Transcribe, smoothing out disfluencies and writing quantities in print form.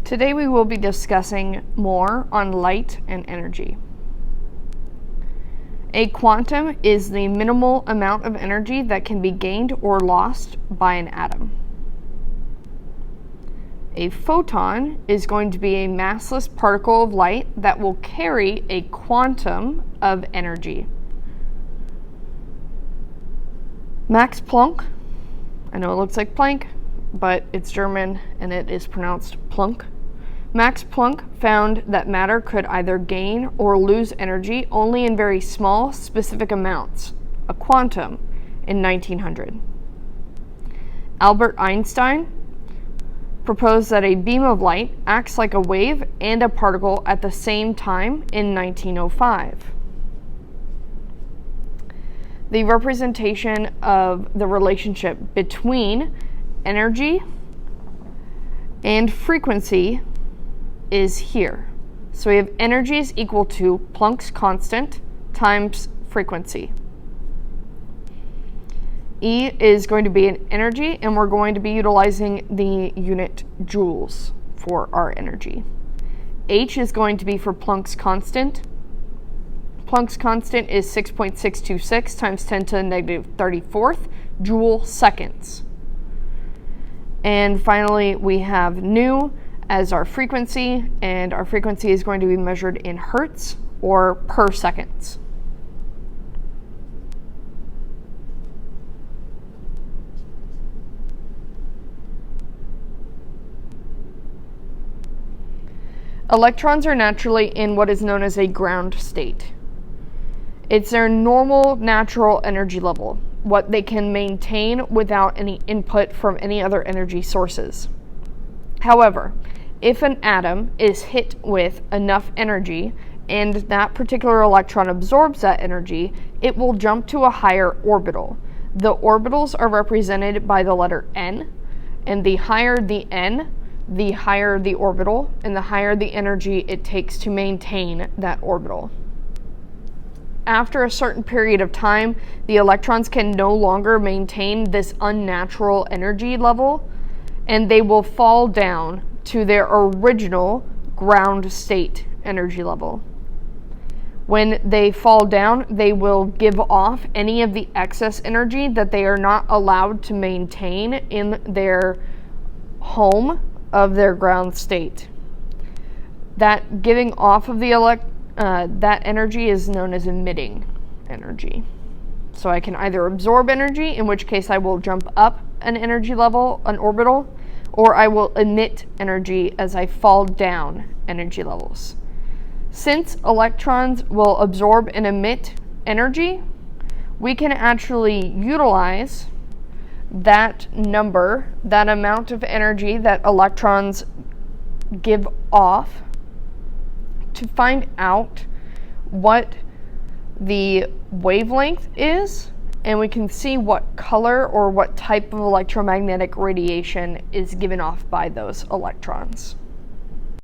Today we will be discussing more on light and energy. A quantum is the minimal amount of energy that can be gained or lost by an atom. A photon is going to be a massless particle of light that will carry a quantum of energy. Max Planck, I know it looks like Planck, but it's German and it is pronounced Planck. Max Planck found that matter could either gain or lose energy only in very small, specific amounts, a quantum, in 1900. Albert Einstein proposed that a beam of light acts like a wave and a particle at the same time in 1905. The representation of the relationship between energy and frequency is here. So we have energy is equal to Planck's constant times frequency. E is going to be an energy, and we're going to be utilizing the unit joules for our energy. H is going to be for Planck's constant. Planck's constant is 6.626 times 10 to the negative 34th joule seconds. And finally, we have nu as our frequency, and our frequency is going to be measured in hertz or per seconds. Electrons are naturally in what is known as a ground state. It's their normal natural energy level, what they can maintain without any input from any other energy sources. However, if an atom is hit with enough energy and that particular electron absorbs that energy, it will jump to a higher orbital. The orbitals are represented by the letter N, and the higher the N, the higher the orbital, and the higher the energy it takes to maintain that orbital. After a certain period of time, the electrons can no longer maintain this unnatural energy level, and they will fall down to their original ground state energy level. When they fall down, they will give off any of the excess energy that they are not allowed to maintain in their home of their ground state. That giving off of the that energy is known as emitting energy. So I can either absorb energy, in which case I will jump up an energy level, an orbital, or I will emit energy as I fall down energy levels. Since electrons will absorb and emit energy, we can actually utilize that number, that amount of energy that electrons give off, to find out what the wavelength is, and we can see what color or what type of electromagnetic radiation is given off by those electrons.